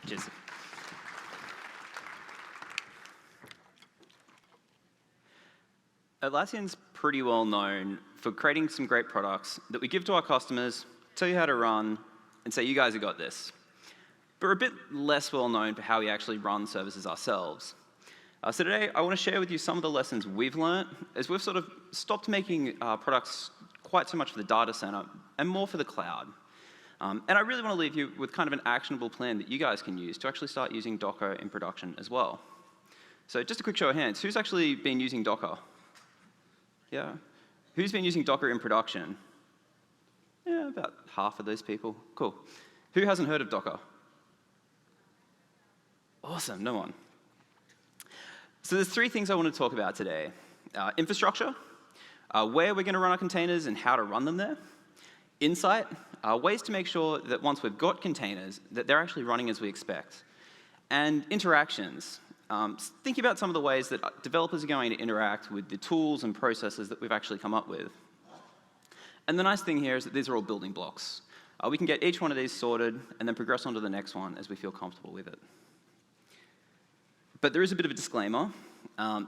Cheers. Atlassian's pretty well known for creating some great products that we give to our customers, tell you how to run, and say, you guys have got this. But we're a bit less well known for how we actually run services ourselves. So today, I want to share with you some of the lessons we've learned as we've sort of stopped making products quite so much for the data center and more for the cloud. And I really want to leave you with kind of an actionable plan that you guys can use to actually start using Docker in production as well. So just a quick show of hands. Who's actually been using Docker? Yeah. Who's been using Docker in production? Yeah, about half of those people. Cool. Who hasn't heard of Docker? Awesome, no one. So there's three things I want to talk about today. Infrastructure, where we're going to run our containers and how to run them there. Insight, ways to make sure that once we've got containers, that they're actually running as we expect. And interactions, thinking about some of the ways that developers are going to interact with the tools and processes that we've actually come up with. And the nice thing here is that these are all building blocks. We can get each one of these sorted and then progress on to the next one as we feel comfortable with it. But there is a bit of a disclaimer.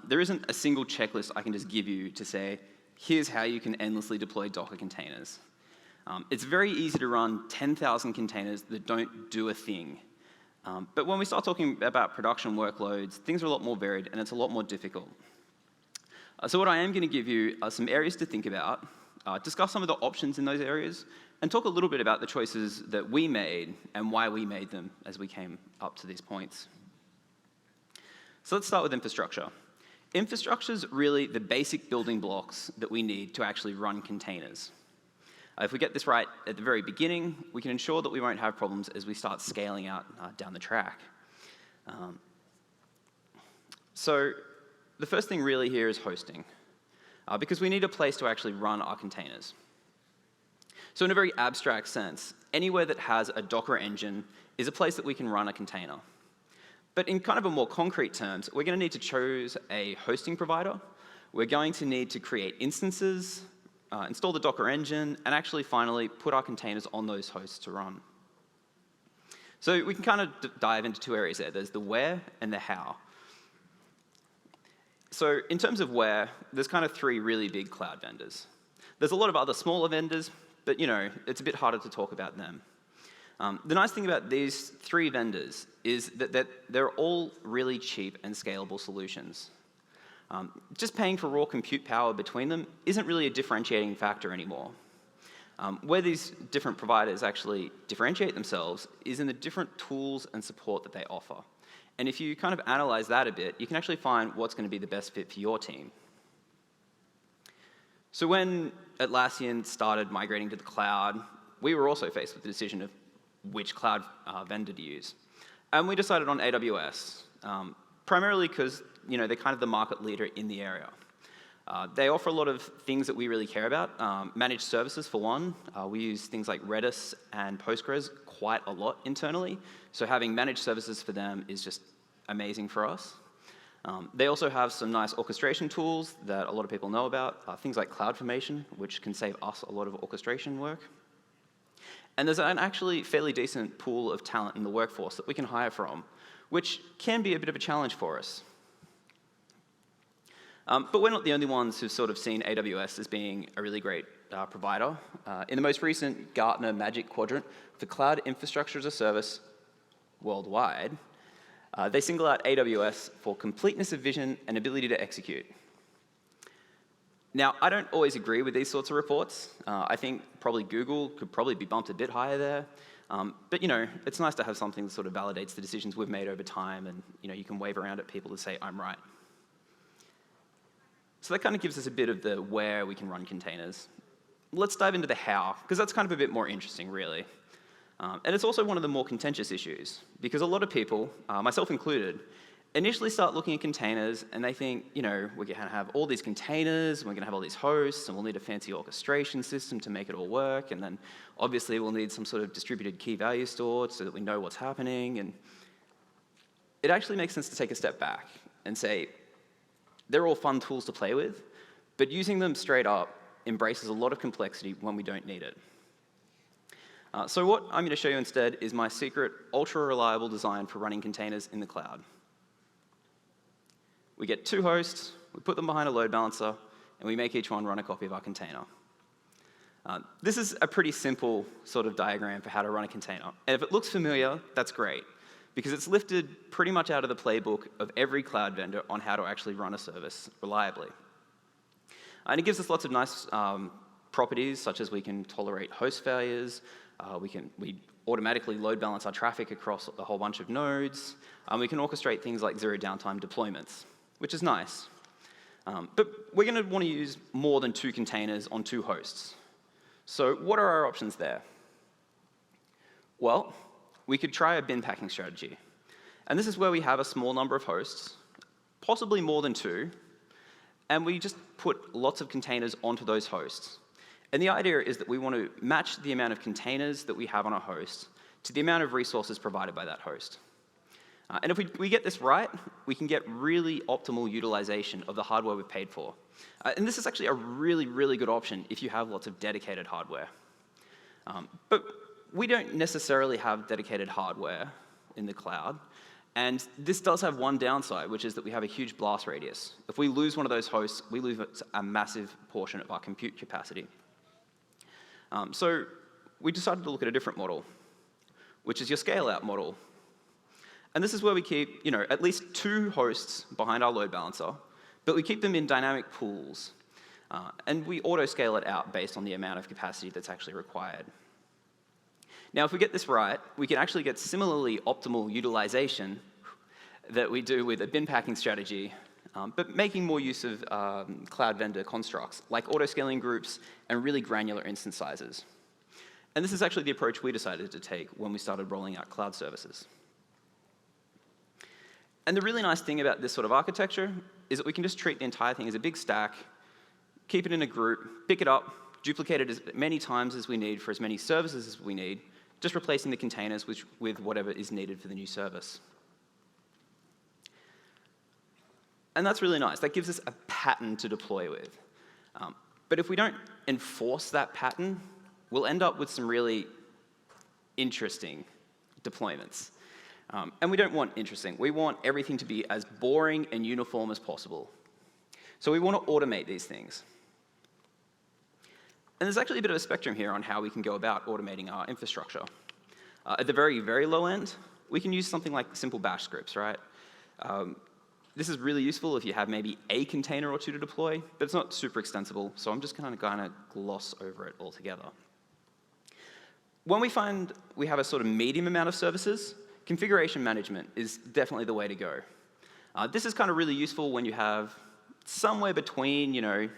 There isn't a single checklist I can just give you to say, here's how you can endlessly deploy Docker containers. It's very easy to run 10,000 containers that don't do a thing. But when we start talking about production workloads, things are a lot more varied and it's a lot more difficult. So what I am going to give you are some areas to think about, discuss some of the options in those areas, and talk a little bit about the choices that we made and why we made them as we came up to these points. So let's start with infrastructure. Infrastructure is really the basic building blocks that we need to actually run containers. If we get this right at the very beginning, we can ensure that we won't have problems as we start scaling out down the track. So the first thing really here is hosting, because we need a place to actually run our containers. So in a very abstract sense, anywhere that has a Docker engine is a place that we can run a container. But in kind of a more concrete terms, we're going to need to choose a hosting provider. We're going to need to create instances, install the Docker engine, and actually finally put our containers on those hosts to run. So we can kind of dive into two areas there. There's the where and the how. So in terms of where, there's kind of three really big cloud vendors. There's a lot of other smaller vendors, but it's a bit harder to talk about them. The nice thing about these three vendors is that they're all really cheap and scalable solutions. Just paying for raw compute power between them isn't really a differentiating factor anymore. Where these different providers actually differentiate themselves is in the different tools and support that they offer. And if you kind of analyze that a bit, you can actually find what's going to be the best fit for your team. So when Atlassian started migrating to the cloud, we were also faced with the decision of which cloud vendor to use. And we decided on AWS, primarily because they're kind of the market leader in the area. They offer a lot of things that we really care about. Managed services, for one. We use things like Redis and Postgres quite a lot internally. So having managed services for them is just amazing for us. They also have some nice orchestration tools that a lot of people know about. Things like CloudFormation, which can save us a lot of orchestration work. And there's an actually fairly decent pool of talent in the workforce that we can hire from, which can be a bit of a challenge for us. But we're not the only ones who've sort of seen AWS as being a really great provider. In the most recent Gartner Magic Quadrant for Cloud Infrastructure as a Service worldwide, they single out AWS for completeness of vision and ability to execute. Now, I don't always agree with these sorts of reports. I think probably Google could probably be bumped a bit higher there. But it's nice to have something that sort of validates the decisions we've made over time, and you can wave around at people to say, I'm right. So that kind of gives us a bit of the where we can run containers. Let's dive into the how, because that's kind of a bit more interesting, really. And it's also one of the more contentious issues, because a lot of people, myself included, initially start looking at containers and they think, we're going to have all these containers, we're going to have all these hosts, and we'll need a fancy orchestration system to make it all work, and then obviously we'll need some sort of distributed key value stored so that we know what's happening. And it actually makes sense to take a step back and say, they're all fun tools to play with, but using them straight up embraces a lot of complexity when we don't need it. So what I'm going to show you instead is my secret, ultra-reliable design for running containers in the cloud. We get 2 hosts, we put them behind a load balancer, and we make each one run a copy of our container. This is a pretty simple sort of diagram for how to run a container. And if it looks familiar, that's great, because it's lifted pretty much out of the playbook of every cloud vendor on how to actually run a service reliably. And it gives us lots of nice properties, such as we can tolerate host failures, we automatically load balance our traffic across a whole bunch of nodes, and we can orchestrate things like zero downtime deployments, which is nice. But we're going to want to use more than 2 containers on 2 hosts. So what are our options there? Well, we could try a bin packing strategy. And this is where we have a small number of hosts, possibly more than 2, and we just put lots of containers onto those hosts. And the idea is that we want to match the amount of containers that we have on a host to the amount of resources provided by that host. And if we get this right, we can get really optimal utilization of the hardware we've paid for. And this is actually a really, really good option if you have lots of dedicated hardware. But we don't necessarily have dedicated hardware in the cloud. And this does have one downside, which is that we have a huge blast radius. If we lose one of those hosts, we lose a massive portion of our compute capacity. So we decided to look at a different model, which is your scale-out model. And this is where we keep, at least 2 hosts behind our load balancer, but we keep them in dynamic pools. And we auto-scale it out based on the amount of capacity that's actually required. Now, if we get this right, we can actually get similarly optimal utilization that we do with a bin packing strategy, but making more use of cloud vendor constructs, like auto-scaling groups and really granular instance sizes. And this is actually the approach we decided to take when we started rolling out cloud services. And the really nice thing about this sort of architecture is that we can just treat the entire thing as a big stack, keep it in a group, pick it up, duplicate it as many times as we need for as many services as we need, just replacing the containers with whatever is needed for the new service. And that's really nice. That gives us a pattern to deploy with. But if we don't enforce that pattern, we'll end up with some really interesting deployments. And we don't want interesting. We want everything to be as boring and uniform as possible. So we want to automate these things. And there's actually a bit of a spectrum here on how we can go about automating our infrastructure. At the very, very low end, we can use something like simple bash scripts, right? This is really useful if you have maybe a container or 2 to deploy, but it's not super extensible, so I'm just kind of gloss over it altogether. When we find we have a sort of medium amount of services, configuration management is definitely the way to go. This is kind of really useful when you have somewhere between,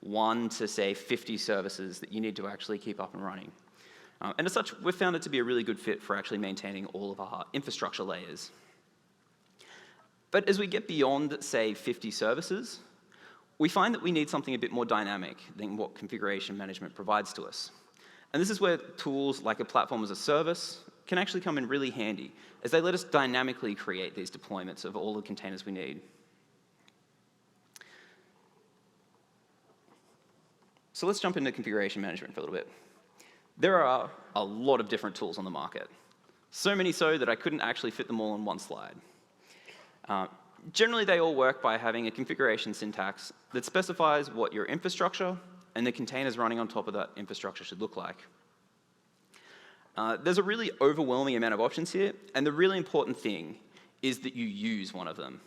1 to, say, 50 services that you need to actually keep up and running. And as such, we've found it to be a really good fit for actually maintaining all of our infrastructure layers. But as we get beyond, say, 50 services, we find that we need something a bit more dynamic than what configuration management provides to us. And this is where tools like a platform as a service can actually come in really handy, as they let us dynamically create these deployments of all the containers we need. So let's jump into configuration management for a little bit. There are a lot of different tools on the market. So many so that I couldn't actually fit them all on one slide. Generally, they all work by having a configuration syntax that specifies what your infrastructure and the containers running on top of that infrastructure should look like. There's a really overwhelming amount of options here, and the really important thing is that you use one of them.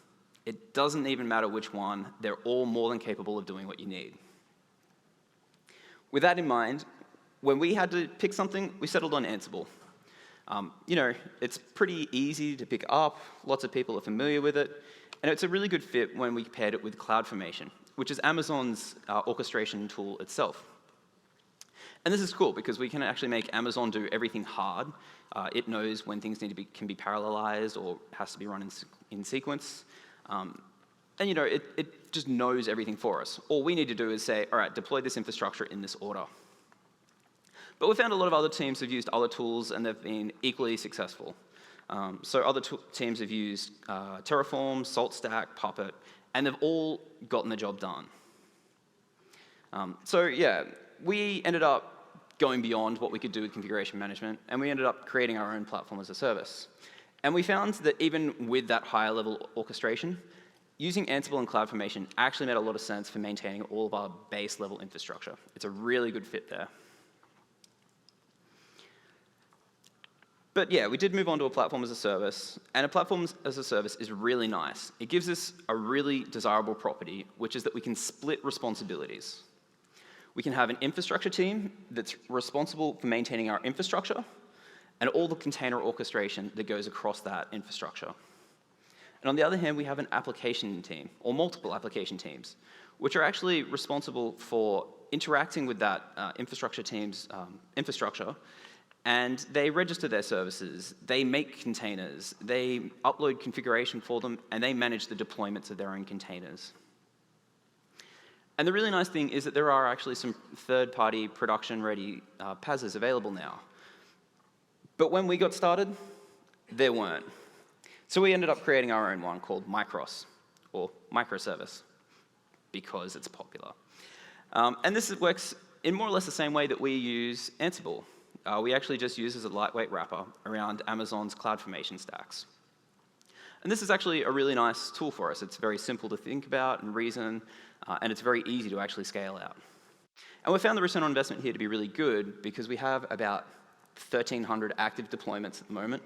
It doesn't even matter which one. They're all more than capable of doing what you need. With that in mind, when we had to pick something, we settled on Ansible. It's pretty easy to pick up, lots of people are familiar with it, and it's a really good fit when we paired it with CloudFormation, which is Amazon's orchestration tool itself. And this is cool because we can actually make Amazon do everything hard. It knows when things can be parallelized or has to be run in sequence. And it just knows everything for us. All we need to do is say, all right, deploy this infrastructure in this order. But we found a lot of other teams have used other tools and they've been equally successful. So other teams have used Terraform, SaltStack, Puppet, and they've all gotten the job done. So yeah, we ended up going beyond what we could do with configuration management, and we ended up creating our own platform as a service. And we found that even with that higher level orchestration, using Ansible and CloudFormation actually made a lot of sense for maintaining all of our base level infrastructure. It's a really good fit there. But yeah, we did move on to a platform as a service, and a platform as a service is really nice. It gives us a really desirable property, which is that we can split responsibilities. We can have an infrastructure team that's responsible for maintaining our infrastructure and all the container orchestration that goes across that infrastructure. And on the other hand, we have an application team, or multiple application teams, which are actually responsible for interacting with that infrastructure team's infrastructure, and they register their services, they make containers, they upload configuration for them, and they manage the deployments of their own containers. And the really nice thing is that there are actually some third-party production-ready PaaSes available now. But when we got started, there weren't. So we ended up creating our own one called Micros, or microservice, because it's popular. And this works in more or less the same way that we use Ansible. We actually just use as a lightweight wrapper around Amazon's CloudFormation stacks. And this is actually a really nice tool for us. It's very simple to think about and reason, and it's very easy to actually scale out. And we found the return on investment here to be really good because we have about 1,300 active deployments at the moment.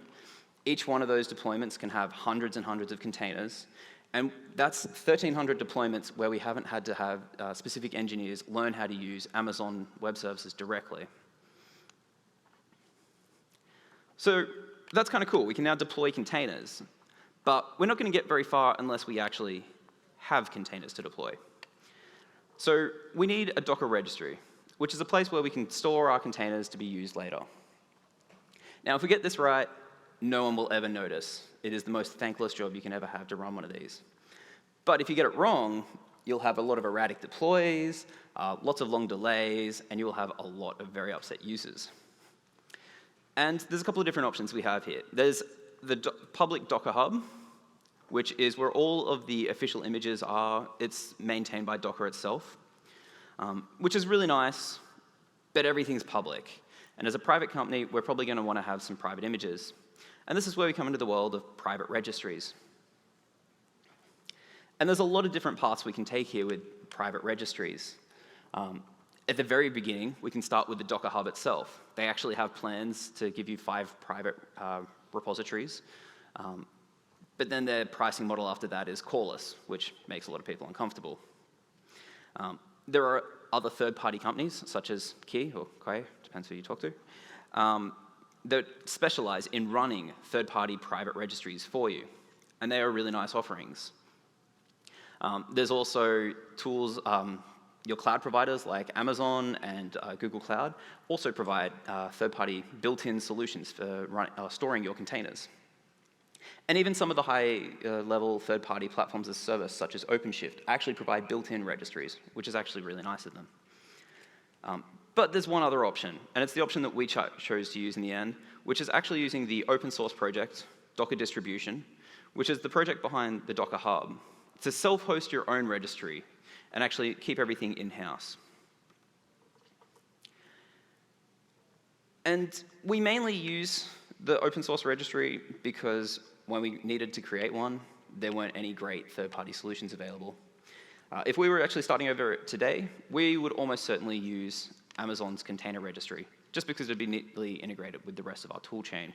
Each one of those deployments can have hundreds and hundreds of containers. And that's 1,300 deployments where we haven't had to have specific engineers learn how to use Amazon Web Services directly. So that's kind of cool. We can now deploy containers. But we're not going to get very far unless we actually have containers to deploy. So we need a Docker registry, which is a place where we can store our containers to be used later. Now, if we get this right, no one will ever notice. It is the most thankless job you can ever have to run one of these. But if you get it wrong, you'll have a lot of erratic deploys, lots of long delays, and you'll have a lot of very upset users. And there's a couple of different options we have here. There's the public Docker Hub, which is where all of the official images are. It's maintained by Docker itself, which is really nice, but everything's public. And as a private company, we're probably going to want to have some private images. And this is where we come into the world of private registries. And there's a lot of different paths we can take here with private registries. At the very beginning, we can start with the Docker Hub itself. They actually have plans to give you 5 private repositories. But then their pricing model after that is callless, which makes a lot of people uncomfortable. There are other third-party companies, such as Key or Quay, depends who you talk to, that specialize in running third-party private registries for you. And they are really nice offerings. There's also tools, your cloud providers like Amazon and Google Cloud also provide third-party built-in solutions for storing your containers. And even some of the high-level third-party platforms as a service, such as OpenShift, actually provide built-in registries, which is actually really nice of them. But there's one other option, and it's the option that we chose to use in the end, which is actually using the open source project, Docker Distribution, which is the project behind the Docker Hub, to self-host your own registry and actually keep everything in-house. And we mainly use the open source registry because when we needed to create one, there weren't any great third-party solutions available. If we were actually starting over today, we would almost certainly use Amazon's container registry, just because it would be neatly integrated with the rest of our tool chain.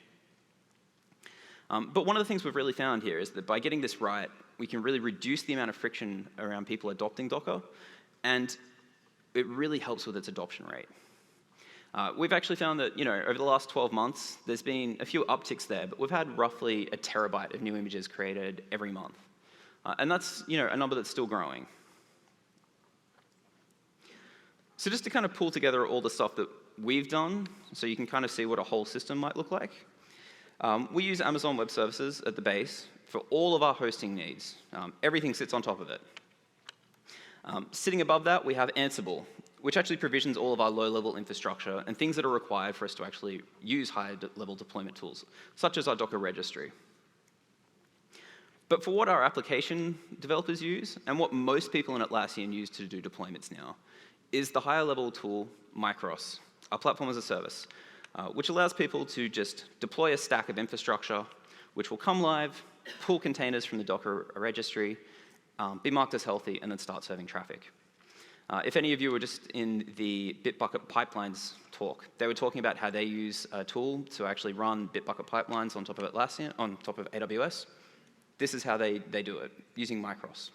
But one of the things we've really found here is that by getting this right, we can really reduce the amount of friction around people adopting Docker, and it really helps with its adoption rate. We've actually found that, over the last 12 months, there's been a few upticks there, but we've had roughly 1 terabyte of new images created every month. And that's, a number that's still growing. So just to kind of pull together all the stuff that we've done, so you can kind of see what a whole system might look like. We use Amazon Web Services at the base for all of our hosting needs. Everything sits on top of it. Sitting above that, we have Ansible, which actually provisions all of our low-level infrastructure and things that are required for us to actually use higher-level deployment tools, such as our Docker registry. But for what our application developers use, and what most people in Atlassian use to do deployments now, is the higher-level tool, Micros, a platform as a service, which allows people to just deploy a stack of infrastructure, which will come live, pull containers from the Docker registry, be marked as healthy, and then start serving traffic. If any of you were just in the Bitbucket pipelines talk, they were talking about how they use a tool to actually run Bitbucket pipelines on top of Atlassian, on top of AWS. This is how they do it, using Micros.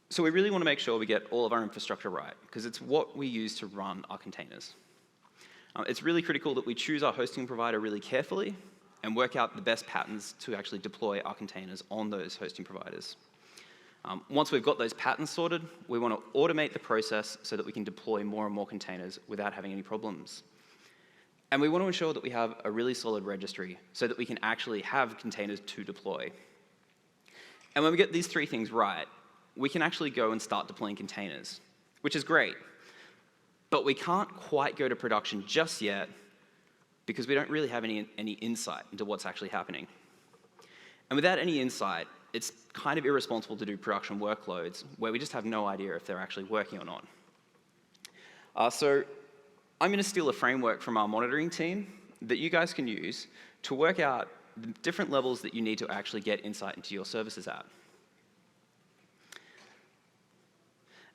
So we really want to make sure we get all of our infrastructure right, because it's what we use to run our containers. It's really critical that we choose our hosting provider really carefully and work out the best patterns to actually deploy our containers on those hosting providers. Once we've got those patterns sorted, we want to automate the process so that we can deploy more and more containers without having any problems. And we want to ensure that we have a really solid registry so that we can actually have containers to deploy. And when we get these three things right, we can actually go and start deploying containers, which is great. But we can't quite go to production just yet because we don't really have any insight into what's actually happening. And without any insight, it's kind of irresponsible to do production workloads where we just have no idea if they're actually working or not. So I'm going to steal a framework from our monitoring team that you guys can use to work out the different levels that you need to actually get insight into your services at.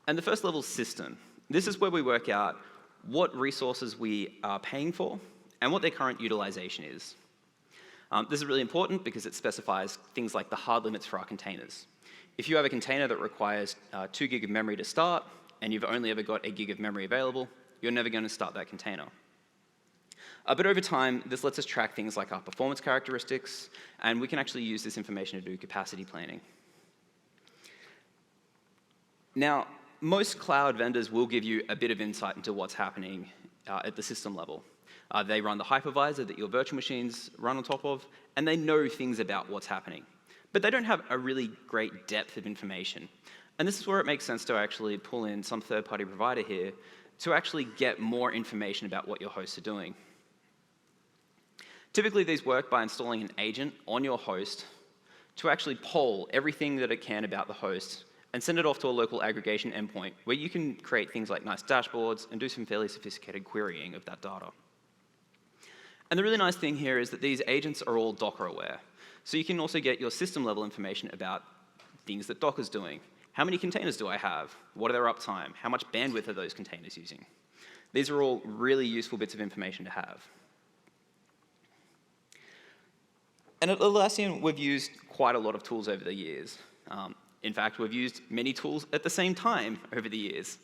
And the first level is system. This is where we work out what resources we are paying for and what their current utilization is. This is really important because it specifies things like the hard limits for our containers. If you have a container that requires 2 gig of memory to start, and you've only ever got 1 gig of memory available, you're never going to start that container. But over time, this lets us track things like our performance characteristics, and we can actually use this information to do capacity planning. Now, most cloud vendors will give you a bit of insight into what's happening at the system level. They run the hypervisor that your virtual machines run on top of, and they know things about what's happening. But they don't have a really great depth of information. And this is where it makes sense to actually pull in some third-party provider here to actually get more information about what your hosts are doing. Typically, these work by installing an agent on your host to actually poll everything that it can about the host and send it off to a local aggregation endpoint where you can create things like nice dashboards and do some fairly sophisticated querying of that data. And the really nice thing here is that these agents are all Docker aware. So you can also get your system level information about things that Docker's doing. How many containers do I have? What are their uptime? How much bandwidth are those containers using? These are all really useful bits of information to have. And at Atlassian, we've used quite a lot of tools over the years. In fact, we've used many tools at the same time over the years.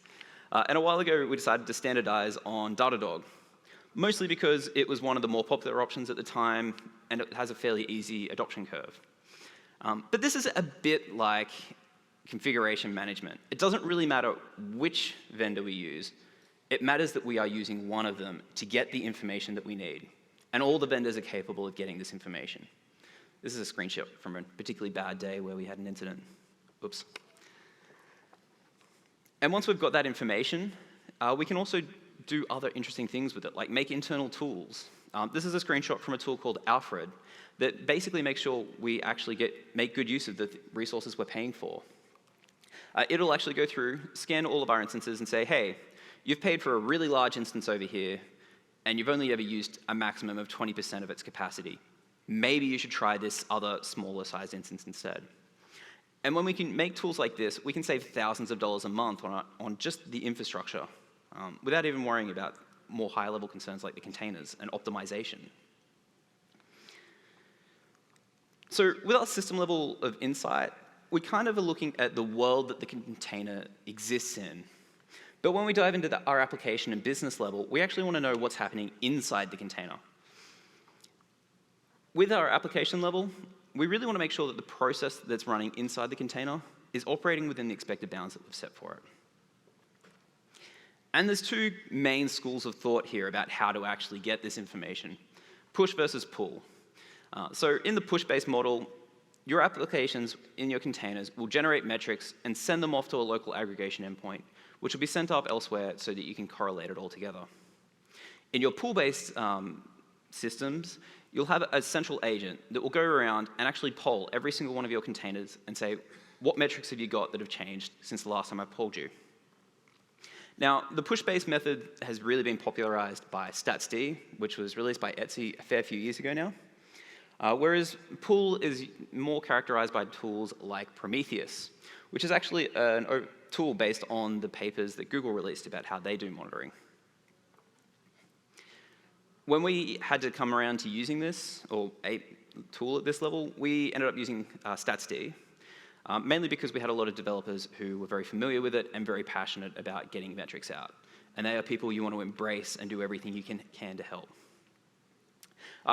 And a while ago, we decided to standardize on Datadog, mostly because it was one of the more popular options at the time, and it has a fairly easy adoption curve. But this is a bit like configuration management. It doesn't really matter which vendor we use. It matters that we are using one of them to get the information that we need. And all the vendors are capable of getting this information. This is a screenshot from a particularly bad day where we had an incident. Oops. And once we've got that information, we can also do other interesting things with it, like make internal tools. This is a screenshot from a tool called Alfred that basically makes sure we actually make good use of the resources we're paying for. It'll actually go through, scan all of our instances and say, hey, you've paid for a really large instance over here, and you've only ever used a maximum of 20% of its capacity. Maybe you should try this other smaller sized instance instead. And when we can make tools like this, we can save thousands of dollars a month on just the infrastructure, without even worrying about more high-level concerns like the containers and optimization. So with our system level of insight, we kind of are looking at the world that the container exists in. But when we dive into our application and business level, we actually want to know what's happening inside the container. With our application level, we really want to make sure that the process that's running inside the container is operating within the expected bounds that we've set for it. And there's two main schools of thought here about how to actually get this information: push versus pull. So in the push-based model, your applications in your containers will generate metrics and send them off to a local aggregation endpoint, which will be sent up elsewhere so that you can correlate it all together. In your pull-based systems, you'll have a central agent that will go around and actually poll every single one of your containers and say, what metrics have you got that have changed since the last time I polled you? Now, the push-based method has really been popularized by StatsD, which was released by Etsy a fair few years ago now, whereas pull is more characterized by tools like Prometheus, which is actually a tool based on the papers that Google released about how they do monitoring. When we had to come around to using this, or a tool at this level, we ended up using StatsD, mainly because we had a lot of developers who were very familiar with it and very passionate about getting metrics out. And they are people you want to embrace and do everything you can to help.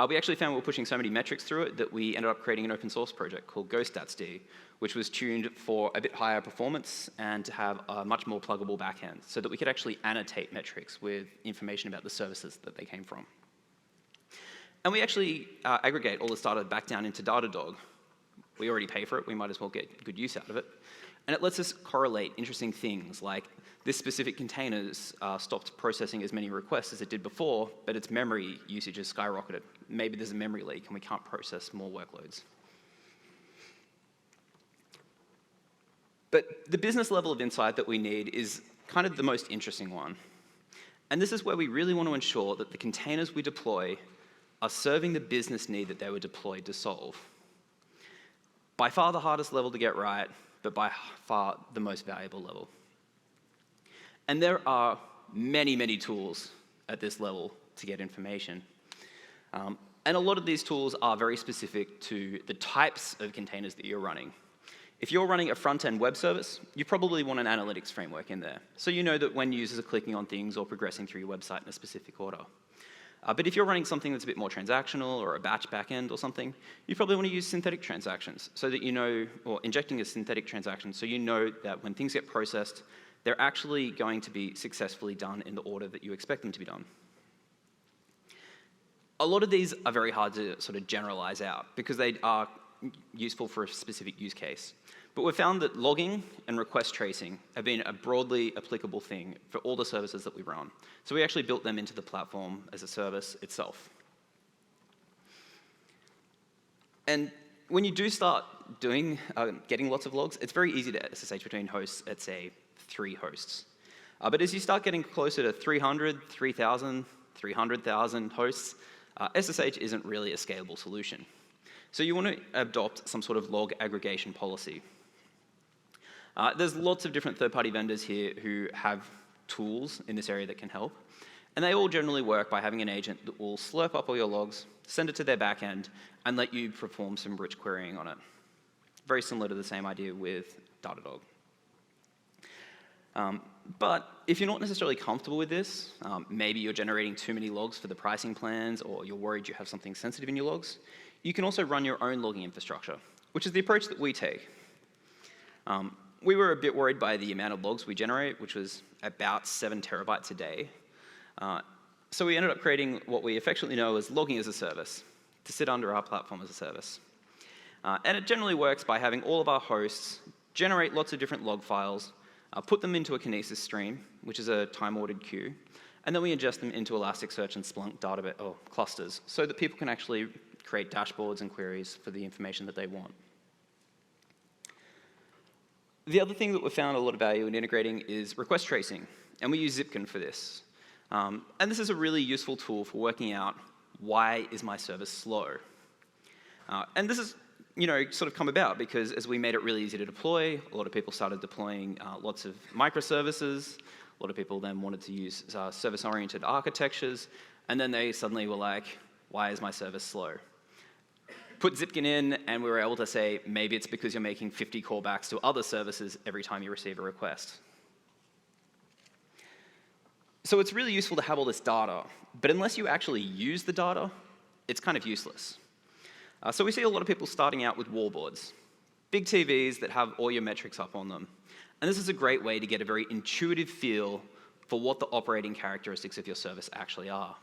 We actually found we were pushing so many metrics through it that we ended up creating an open source project called GoStatsD, which was tuned for a bit higher performance and to have a much more pluggable backend so that we could actually annotate metrics with information about the services that they came from. And we actually aggregate all this data back down into Datadog. We already pay for it, we might as well get good use out of it. And it lets us correlate interesting things like this specific container's stopped processing as many requests as it did before, but its memory usage has skyrocketed. Maybe there's a memory leak and we can't process more workloads. But the business level of insight that we need is kind of the most interesting one. And this is where we really want to ensure that the containers we deploy are serving the business need that they were deployed to solve. By far the hardest level to get right, but by far the most valuable level. And there are many, many tools at this level to get information. And a lot of these tools are very specific to the types of containers that you're running. If you're running a front-end web service, you probably want an analytics framework in there. So you know that when users are clicking on things or progressing through your website in a specific order. But if you're running something that's a bit more transactional or a batch backend or something, you probably want to use synthetic transactions so that you know, or injecting a synthetic transaction so you know that when things get processed, they're actually going to be successfully done in the order that you expect them to be done. A lot of these are very hard to sort of generalize out because they are useful for a specific use case. But we've found that logging and request tracing have been a broadly applicable thing for all the services that we run. So we actually built them into the platform as a service itself. And when you do start getting lots of logs, it's very easy to SSH between hosts at, say, 3 hosts. But as you start getting closer to 300, 3,000, 300,000 hosts, SSH isn't really a scalable solution. So you want to adopt some sort of log aggregation policy. There's lots of different third-party vendors here who have tools in this area that can help. And they all generally work by having an agent that will slurp up all your logs, send it to their backend, and let you perform some rich querying on it. Very similar to the same idea with Datadog. But if you're not necessarily comfortable with this, maybe you're generating too many logs for the pricing plans, or you're worried you have something sensitive in your logs, you can also run your own logging infrastructure, which is the approach that we take. We were a bit worried by the amount of logs we generate, which was about 7 terabytes a day. So we ended up creating what we affectionately know as logging as a service, to sit under our platform as a service. And it generally works by having all of our hosts generate lots of different log files, put them into a Kinesis stream, which is a time-ordered queue, and then we ingest them into Elasticsearch and Splunk database or clusters so that people can actually create dashboards and queries for the information that they want. The other thing that we've found a lot of value in integrating is request tracing, and we use Zipkin for this. And this is a really useful tool for working out why is my service slow. And this is sort of come about because as we made it really easy to deploy, a lot of people started deploying lots of microservices. A lot of people then wanted to use service-oriented architectures, and then they suddenly were like, why is my service slow? Put Zipkin in, and we were able to say, maybe it's because you're making 50 callbacks to other services every time you receive a request. So it's really useful to have all this data, but unless you actually use the data, it's kind of useless. So we see a lot of people starting out with wallboards, big TVs that have all your metrics up on them. And this is a great way to get a very intuitive feel for what the operating characteristics of your service actually are.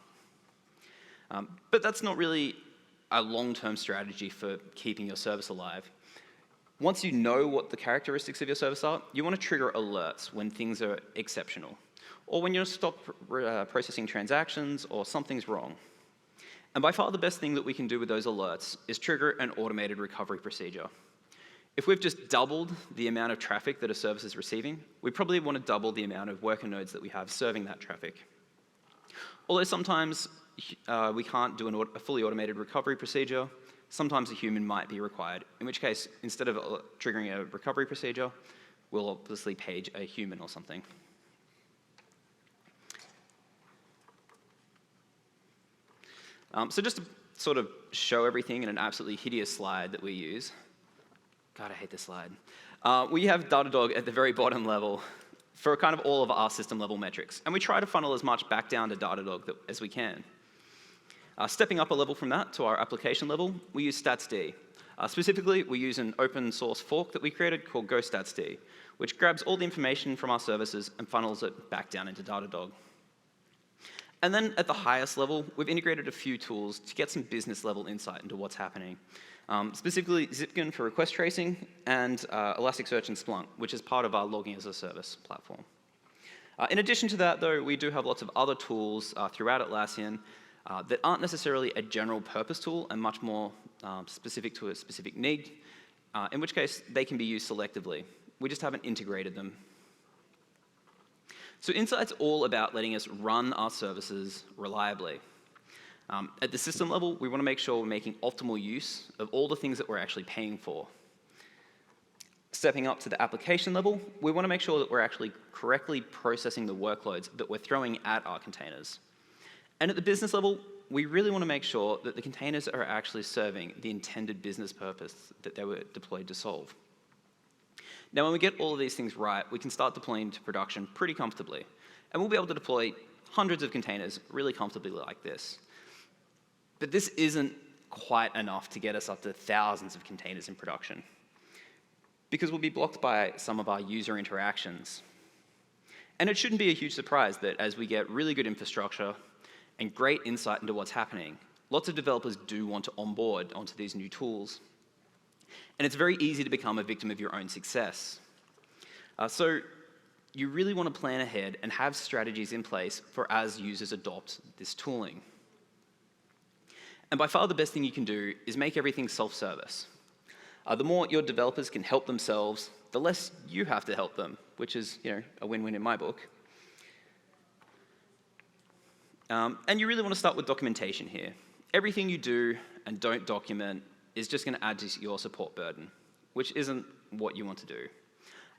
But that's not really a long-term strategy for keeping your service alive. Once you know what the characteristics of your service are, you want to trigger alerts when things are exceptional, or when you stop processing transactions or something's wrong. And by far the best thing that we can do with those alerts is trigger an automated recovery procedure. If we've just doubled the amount of traffic that a service is receiving, we probably want to double the amount of worker nodes that we have serving that traffic. Although sometimes we can't do a fully automated recovery procedure, sometimes a human might be required, in which case, instead of triggering a recovery procedure, we'll obviously page a human or something. So just to sort of show everything in an absolutely hideous slide that we use. God, I hate this slide. We have Datadog at the very bottom level for kind of all of our system level metrics. And we try to funnel as much back down to Datadog as we can. Stepping up a level from that to our application level, we use StatsD. Specifically, we use an open source fork that we created called GoStatsD, which grabs all the information from our services and funnels it back down into Datadog. And then at the highest level, we've integrated a few tools to get some business level insight into what's happening. Specifically, Zipkin for request tracing and Elasticsearch and Splunk, which is part of our logging as a service platform. In addition to that, though, we do have lots of other tools throughout Atlassian that aren't necessarily a general purpose tool and much more specific to a specific need, in which case they can be used selectively. We just haven't integrated them. So Insight's all about letting us run our services reliably. At the system level, we want to make sure we're making optimal use of all the things that we're actually paying for. Stepping up to the application level, we want to make sure that we're actually correctly processing the workloads that we're throwing at our containers. And at the business level, we really want to make sure that the containers are actually serving the intended business purpose that they were deployed to solve. Now, when we get all of these things right, we can start deploying to production pretty comfortably. And we'll be able to deploy hundreds of containers really comfortably like this. But this isn't quite enough to get us up to thousands of containers in production, because we'll be blocked by some of our user interactions. And it shouldn't be a huge surprise that as we get really good infrastructure and great insight into what's happening, lots of developers do want to onboard onto these new tools. And it's very easy to become a victim of your own success. So you really want to plan ahead and have strategies in place for as users adopt this tooling. And by far the best thing you can do is make everything self-service. The more your developers can help themselves, the less you have to help them, which is, a win-win in my book. And you really want to start with documentation here. Everything you do and don't document is just going to add to your support burden, which isn't what you want to do.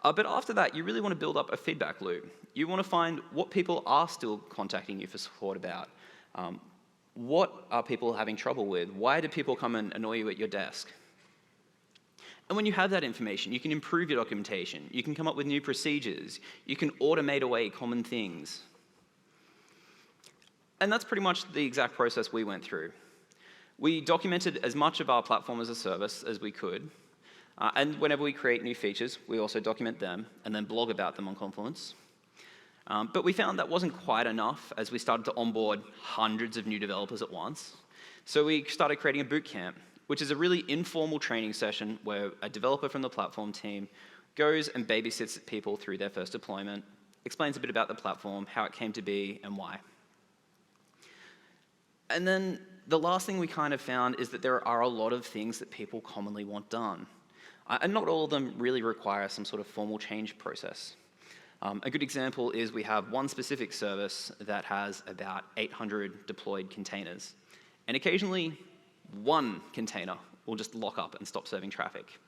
But after that, you really want to build up a feedback loop. You want to find what people are still contacting you for support about. What are people having trouble with? Why do people come and annoy you at your desk? And when you have that information, you can improve your documentation. You can come up with new procedures. You can automate away common things. And that's pretty much the exact process we went through. We documented as much of our platform as a service as we could. And whenever we create new features, we also document them and then blog about them on Confluence. But we found that wasn't quite enough as we started to onboard hundreds of new developers at once. So we started creating a boot camp, which is a really informal training session where a developer from the platform team goes and babysits people through their first deployment, explains a bit about the platform, how it came to be, and why. And then the last thing we kind of found is that there are a lot of things that people commonly want done. And not all of them really require some sort of formal change process. A good example is we have one specific service that has about 800 deployed containers. And occasionally, one container will just lock up and stop serving traffic.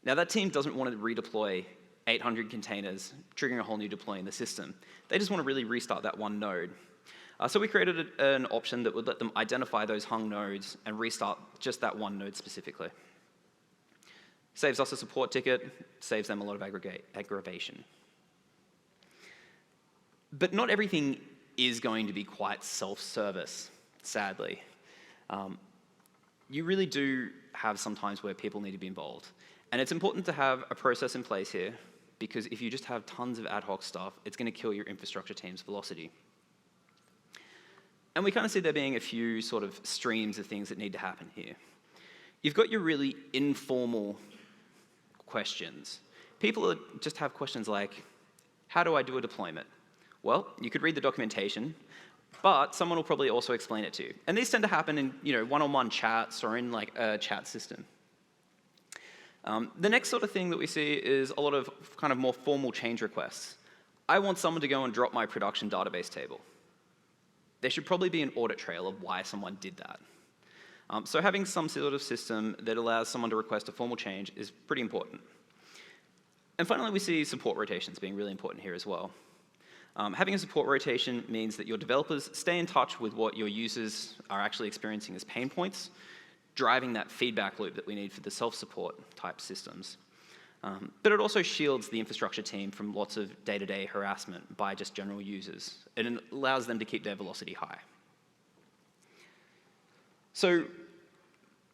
Now, that team doesn't want to redeploy 800 containers, triggering a whole new deploy in the system. They just want to really restart that one node. So we created an option that would let them identify those hung nodes and restart just that one node specifically. Saves us a support ticket, saves them a lot of aggravation. But not everything is going to be quite self-service, sadly. You really do have some times where people need to be involved. And it's important to have a process in place here, because if you just have tons of ad hoc stuff, it's going to kill your infrastructure team's velocity. And we kind of see there being a few sort of streams of things that need to happen here. You've got your really informal questions. People just have questions like, how do I do a deployment? Well, you could read the documentation, but someone will probably also explain it to you. And these tend to happen in one-on-one chats or in like a chat system. The next sort of thing that we see is a lot of kind of more formal change requests. I want someone to go and drop my production database table. There should probably be an audit trail of why someone did that. So having some sort of system that allows someone to request a formal change is pretty important. And finally, we see support rotations being really important here as well. Having a support rotation means that your developers stay in touch with what your users are actually experiencing as pain points, driving that feedback loop that we need for the self-support type systems. But it also shields the infrastructure team from lots of day-to-day harassment by just general users. And it allows them to keep their velocity high. So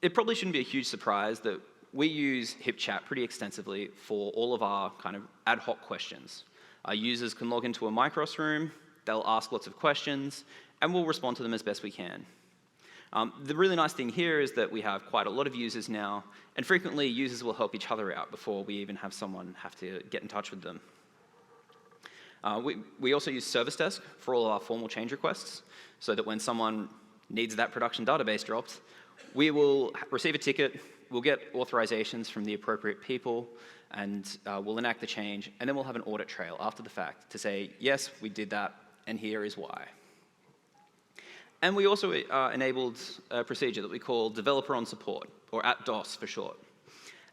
it probably shouldn't be a huge surprise that we use HipChat pretty extensively for all of our kind of ad hoc questions. Our users can log into a Micros room, they'll ask lots of questions, and we'll respond to them as best we can. The really nice thing here is that we have quite a lot of users now, and frequently users will help each other out before we even have someone have to get in touch with them. We also use Service Desk for all of our formal change requests, so that when someone needs that production database dropped, we will receive a ticket, we'll get authorizations from the appropriate people, and we'll enact the change, and then we'll have an audit trail after the fact to say, yes, we did that, and here is why. And we also enabled a procedure that we call developer on support, or @DOS for short.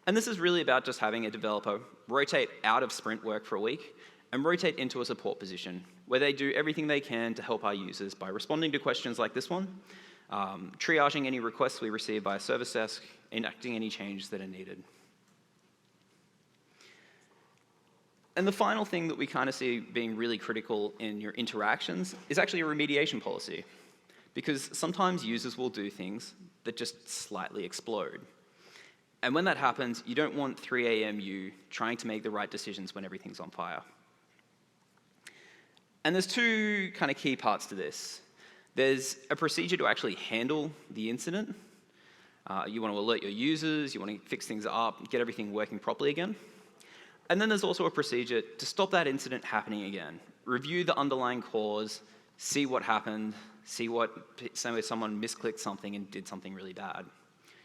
And this is really about just having a developer rotate out of sprint work for a week and rotate into a support position where they do everything they can to help our users by responding to questions like this one, triaging any requests we receive by a service desk, enacting any changes that are needed. And the final thing that we kind of see being really critical in your interactions is actually a remediation policy. Because sometimes users will do things that just slightly explode. And when that happens, you don't want 3 a.m. you trying to make the right decisions when everything's on fire. And there's two kind of key parts to this. There's a procedure to actually handle the incident. You want to alert your users, you want to fix things up, get everything working properly again. And then there's also a procedure to stop that incident happening again. Review the underlying cause, see what happened, see what someone misclicked something and did something really bad.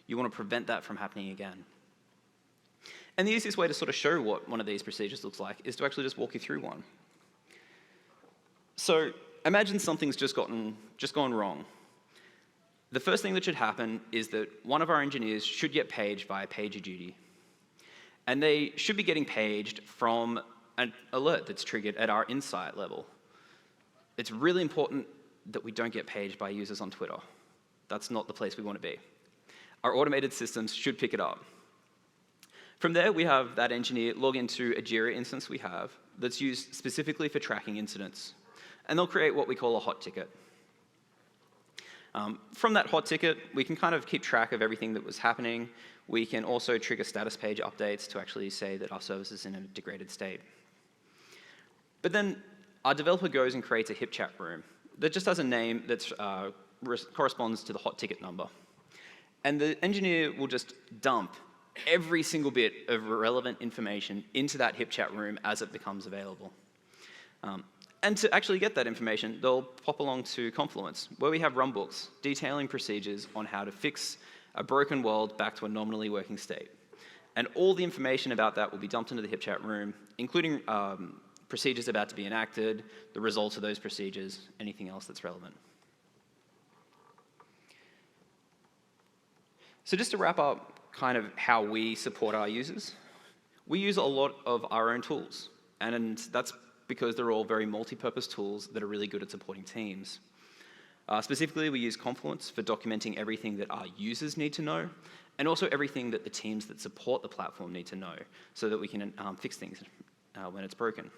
You want to prevent that from happening again. And the easiest way to sort of show what one of these procedures looks like is to actually just walk you through one. So imagine something's just gone wrong. The first thing that should happen is that one of our engineers should get paged via PagerDuty. And they should be getting paged from an alert that's triggered at our insight level. It's really important that we don't get paged by users on Twitter. That's not the place we want to be. Our automated systems should pick it up. From there, we have that engineer log into a Jira instance we have that's used specifically for tracking incidents. And they'll create what we call a hot ticket. From that hot ticket, we can kind of keep track of everything that was happening. We can also trigger status page updates to actually say that our service is in a degraded state. But then our developer goes and creates a HipChat room that just has a name that corresponds to the hot ticket number. And the engineer will just dump every single bit of relevant information into that HipChat room as it becomes available. And to actually get that information, they'll pop along to Confluence, where we have runbooks detailing procedures on how to fix a broken world back to a nominally working state. And all the information about that will be dumped into the HipChat room, including procedures about to be enacted, the results of those procedures, anything else that's relevant. So just to wrap up kind of how we support our users, we use a lot of our own tools. And that's because they're all very multi-purpose tools that are really good at supporting teams. Specifically, we use Confluence for documenting everything that our users need to know, and also everything that the teams that support the platform need to know, so that we can fix things when it's broken.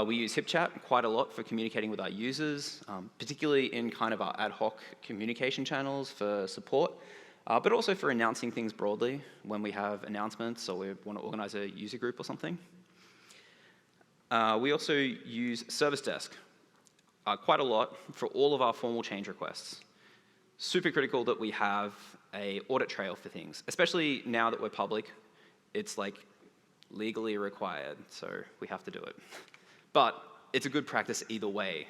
We use HipChat quite a lot for communicating with our users, particularly in kind of our ad hoc communication channels for support, but also for announcing things broadly when we have announcements or we want to organize a user group or something. We also use Service Desk quite a lot for all of our formal change requests. Super critical that we have an audit trail for things, especially now that we're public. It's like legally required, so we have to do it. But it's a good practice either way.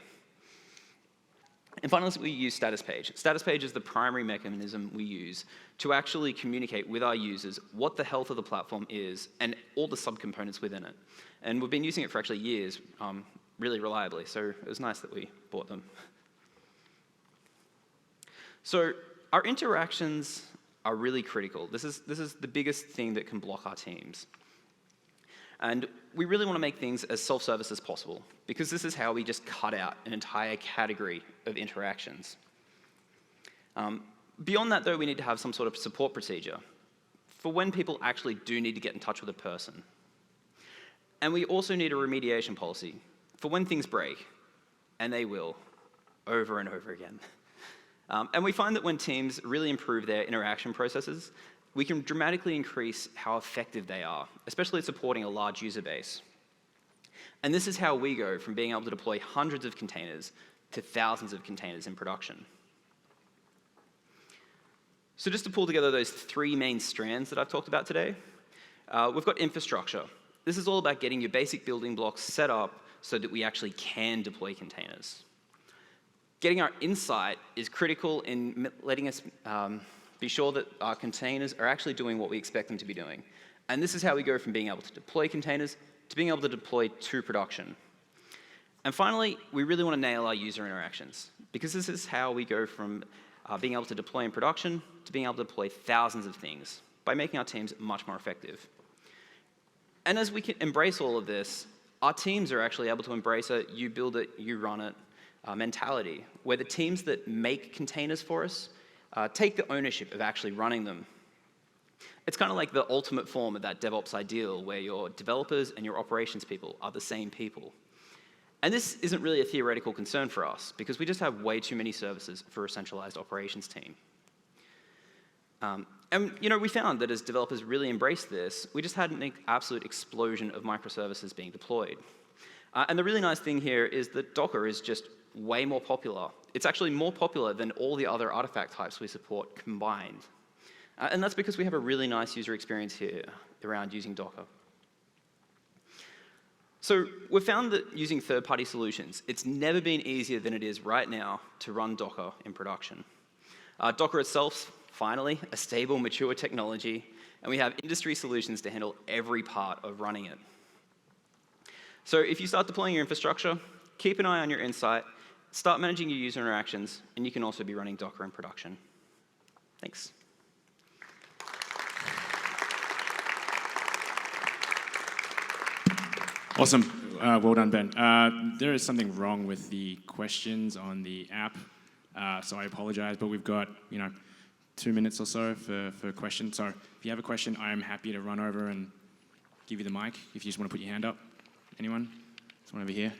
And finally, we use status page. Status page is the primary mechanism we use to actually communicate with our users what the health of the platform is and all the subcomponents within it. And we've been using it for actually years, really reliably, so it was nice that we bought them. So our interactions are really critical. This is the biggest thing that can block our teams. And we really want to make things as self-service as possible, because this is how we just cut out an entire category of interactions. Beyond that, though, we need to have some sort of support procedure for when people actually do need to get in touch with a person. And we also need a remediation policy for when things break, and they will, over and over again. And we find that when teams really improve their interaction processes, we can dramatically increase how effective they are, especially at supporting a large user base. And this is how we go from being able to deploy hundreds of containers to thousands of containers in production. So just to pull together those three main strands that I've talked about today, we've got infrastructure. This is all about getting your basic building blocks set up so that we actually can deploy containers. Getting our insight is critical in letting us be sure that our containers are actually doing what we expect them to be doing. And this is how we go from being able to deploy containers to being able to deploy to production. And finally, we really want to nail our user interactions, because this is how we go from being able to deploy in production to being able to deploy thousands of things by making our teams much more effective. And as we can embrace all of this, our teams are actually able to embrace a you build it, you run it mentality, where the teams that make containers for us take the ownership of actually running them. It's kind of like the ultimate form of that DevOps ideal, where your developers and your operations people are the same people. And this isn't really a theoretical concern for us, because we just have way too many services for a centralized operations team. And we found that as developers really embraced this, we just had an absolute explosion of microservices being deployed. And the really nice thing here is that Docker is just way more popular. It's actually more popular than all the other artifact types we support combined. And that's because we have a really nice user experience here around using Docker. So we've found that using third-party solutions, it's never been easier than it is right now to run Docker in production. Docker itself, finally, a stable, mature technology, and we have industry solutions to handle every part of running it. So if you start deploying your infrastructure, keep an eye on your insight, start managing your user interactions, and you can also be running Docker in production. Thanks. Awesome. Well done, Ben. There is something wrong with the questions on the app, so I apologize, but we've got 2 minutes or so for questions. So if you have a question, I am happy to run over and give you the mic if you just want to put your hand up. Anyone? Someone over here?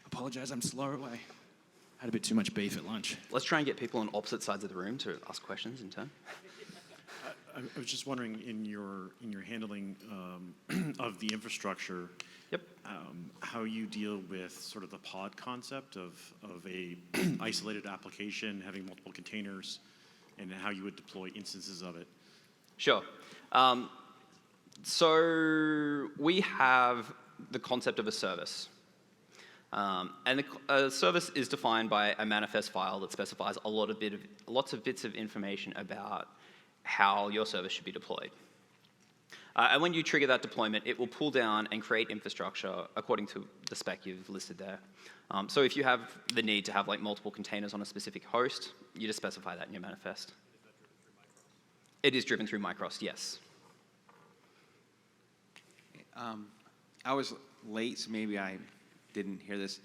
Apologize, I'm slow away. Had a bit too much beef at lunch. Let's try and get people on opposite sides of the room to ask questions in turn. I was just wondering, in your handling of the infrastructure, Yep. How you deal with sort of the pod concept of a isolated application having multiple containers, and how you would deploy instances of it. Sure. So we have the concept of a service. And a service is defined by a manifest file that specifies lots of bits of information about how your service should be deployed. And when you trigger that deployment, it will pull down and create infrastructure according to the spec you've listed there. So if you have the need to have multiple containers on a specific host, you just specify that in your manifest. It is driven through Micros, yes. I was late, so maybe I didn't hear this.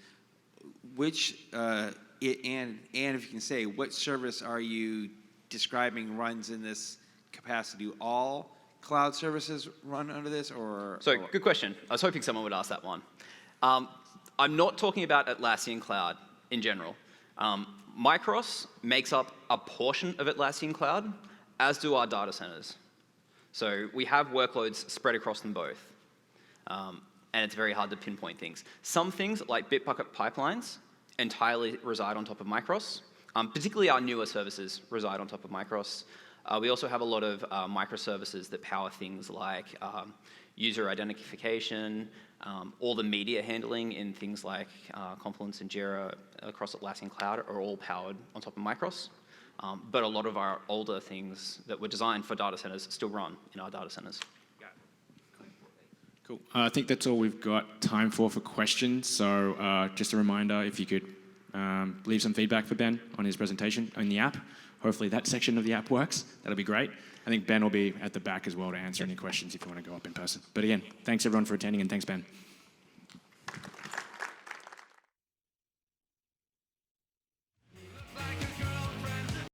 Which, and if you can say, what service are you describing runs in this capacity? Do all cloud services run under this, or? So, good question. I was hoping someone would ask that one. I'm not talking about Atlassian Cloud in general. Micros makes up a portion of Atlassian Cloud, as do our data centers. So we have workloads spread across them both. And it's very hard to pinpoint things. Some things, like Bitbucket pipelines, entirely reside on top of Micros. Particularly our newer services reside on top of Micros. We also have a lot of microservices that power things like user identification, all the media handling in things like Confluence and Jira across Atlassian Cloud are all powered on top of Micros. But a lot of our older things that were designed for data centers still run in our data centers. Cool. I think that's all we've got time for questions. So just a reminder, if you could leave some feedback for Ben on his presentation on the app. Hopefully that section of the app works. That'll be great. I think Ben will be at the back as well to answer any questions if you want to go up in person. But again, thanks everyone for attending, and thanks Ben.